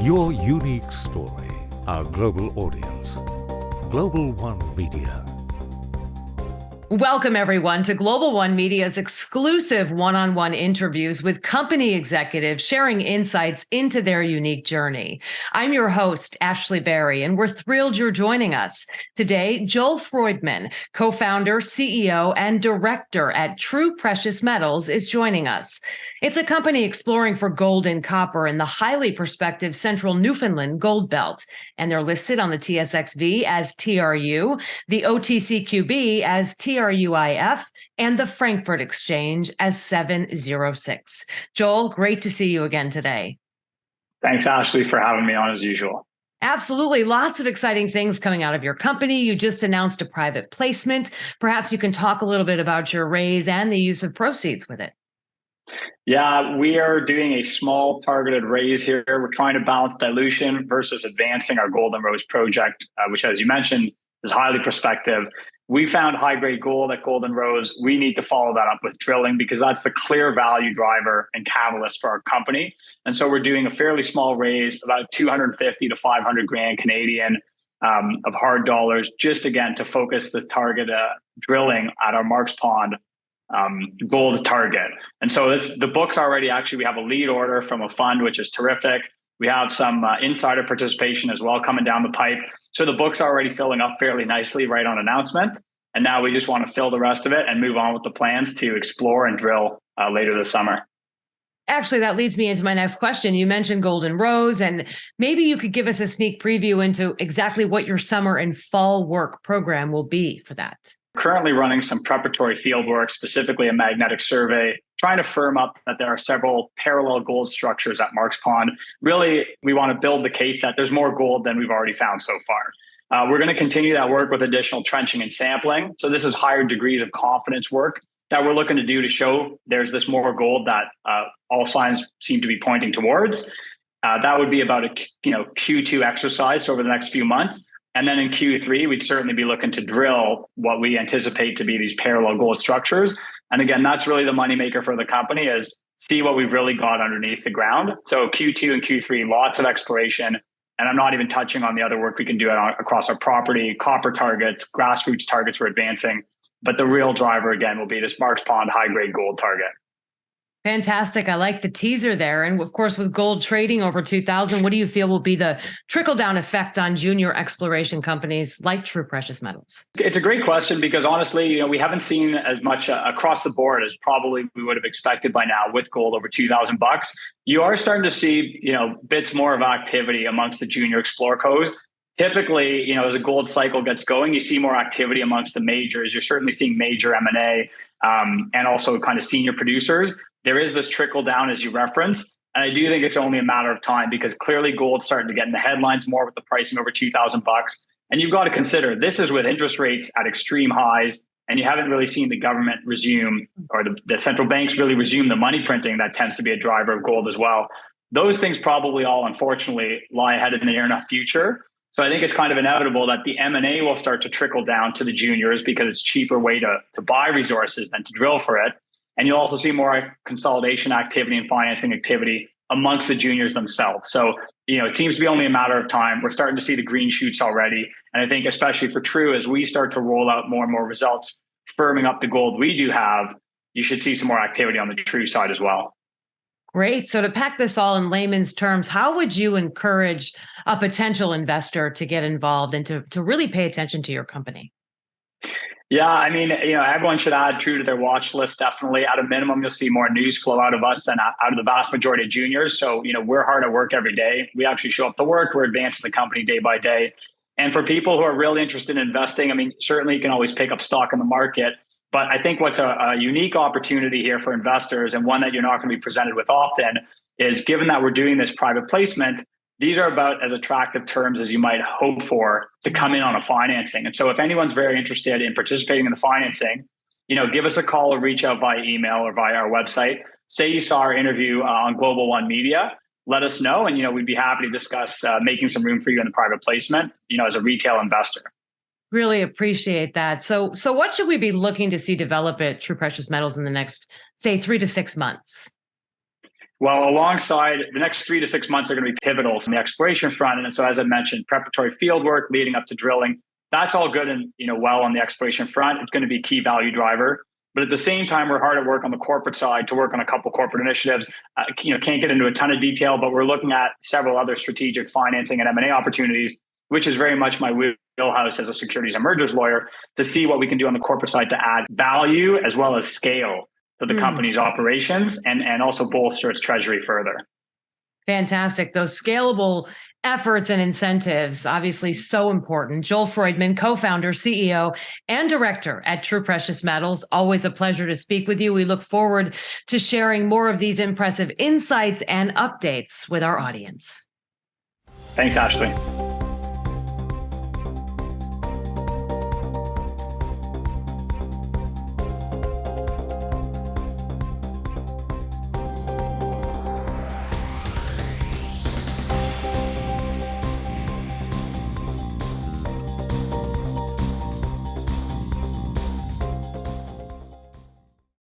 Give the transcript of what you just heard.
Your unique story, our global audience. Global One Media. Welcome, everyone, to Global One Media's exclusive one-on-one interviews with company executives sharing insights into their unique journey. I'm your host, Ashley Berry, and we're thrilled you're joining us. Today, Joel Freudman, co-founder, CEO, and director at TRU Precious Metals, is joining us. It's a company exploring for gold and copper in the highly prospective Central Newfoundland gold belt, and they're listed on the TSXV as TRU, the OTCQB as TRUIF, and the Frankfurt Exchange as 706. Joel, great to see you again today. Thanks, Ashley, for having me on as usual. Absolutely. Lots of exciting things coming out of your company. You just announced a private placement. Perhaps you can talk a little bit about your raise and the use of proceeds with it. Yeah, we are doing a small targeted raise here. We're trying to balance dilution versus advancing our Golden Rose project, which, as you mentioned, is highly prospective. We found high-grade gold at Golden Rose. We need to follow that up with drilling because that's the clear value driver and catalyst for our company. And so we're doing a fairly small raise, about 250 to 500 grand Canadian of hard dollars, just again to focus the target drilling at our Marks Pond gold target. And so the book's already, actually, we have a lead order from a fund, which is terrific. We have some insider participation as well coming down the pipe. So the book's already filling up fairly nicely right on announcement. And now we just want to fill the rest of it and move on with the plans to explore and drill later this summer. Actually, that leads me into my next question. You mentioned Golden Rose, and maybe you could give us a sneak preview into exactly what your summer and fall work program will be for that. Currently running some preparatory field work, specifically a magnetic survey, trying to firm up that there are several parallel gold structures at Marks Pond. Really, we want to build the case that there's more gold than we've already found so far. We're going to continue that work with additional trenching and sampling. So this is higher degrees of confidence work that we're looking to do to show there's this more gold that all signs seem to be pointing towards. That would be about a Q2 exercise over the next few months. And then in Q3, we'd certainly be looking to drill what we anticipate to be these parallel gold structures. And again, that's really the moneymaker for the company, is see what we've really got underneath the ground. So Q2 and Q3, lots of exploration. And I'm not even touching on the other work we can do across our property, copper targets, grassroots targets we're advancing. But the real driver, again, will be this Marks Pond high-grade gold target. Fantastic. I like the teaser there. And of course, with gold trading over 2,000, what do you feel will be the trickle-down effect on junior exploration companies like TRU Precious Metals? It's a great question because honestly, we haven't seen as much across the board as probably we would have expected by now with gold over $2,000. You are starting to see, bits more of activity amongst the junior explorcos. Typically, as a gold cycle gets going, you see more activity amongst the majors. You're certainly seeing major M&A and also kind of senior producers. There is this trickle down, as you referenced, and I do think it's only a matter of time because clearly gold's starting to get in the headlines more with the pricing over $2,000. And you've got to consider this is with interest rates at extreme highs, and you haven't really seen the government resume or the central banks really resume the money printing that tends to be a driver of gold as well. Those things probably all, unfortunately, lie ahead in the near enough future. So I think it's kind of inevitable that the M&A will start to trickle down to the juniors because it's a cheaper way to buy resources than to drill for it. And you'll also see more consolidation activity and financing activity amongst the juniors themselves. So, it seems to be only a matter of time. We're starting to see the green shoots already. And I think especially for TRU, as we start to roll out more and more results, firming up the gold we do have, you should see some more activity on the TRU side as well. Great. So to pack this all in layman's terms, how would you encourage a potential investor to get involved and to really pay attention to your company? Yeah, I mean, everyone should add TRU to their watch list. Definitely, at a minimum, you'll see more news flow out of us than out of the vast majority of juniors. So, we're hard at work every day. We actually show up to work. We're advancing the company day by day. And for people who are really interested in investing, I mean, certainly you can always pick up stock in the market. But I think what's a unique opportunity here for investors, and one that you're not going to be presented with often, is given that we're doing this private placement, these are about as attractive terms as you might hope for to come in on a financing. And so if anyone's very interested in participating in the financing, give us a call or reach out via email or via our website. Say you saw our interview on Global One Media, let us know. And, we'd be happy to discuss making some room for you in the private placement, as a retail investor. Really appreciate that. So what should we be looking to see develop at TRU Precious Metals in the next, say, 3 to 6 months? Well, alongside the next 3 to 6 months are going to be pivotal from the exploration front. And so, as I mentioned, preparatory field work leading up to drilling, that's all good and well on the exploration front. It's going to be a key value driver. But at the same time, we're hard at work on the corporate side to work on a couple corporate initiatives. Can't get into a ton of detail, but we're looking at several other strategic financing and M&A opportunities, which is very much my wheelhouse as a securities and mergers lawyer, to see what we can do on the corporate side to add value as well as scale to the company's operations and also bolster its treasury further. Fantastic. Those scalable efforts and incentives, obviously so important. Joel Freudman, co-founder, CEO, and director at TRU Precious Metals. Always a pleasure to speak with you. We look forward to sharing more of these impressive insights and updates with our audience. Thanks, Ashley.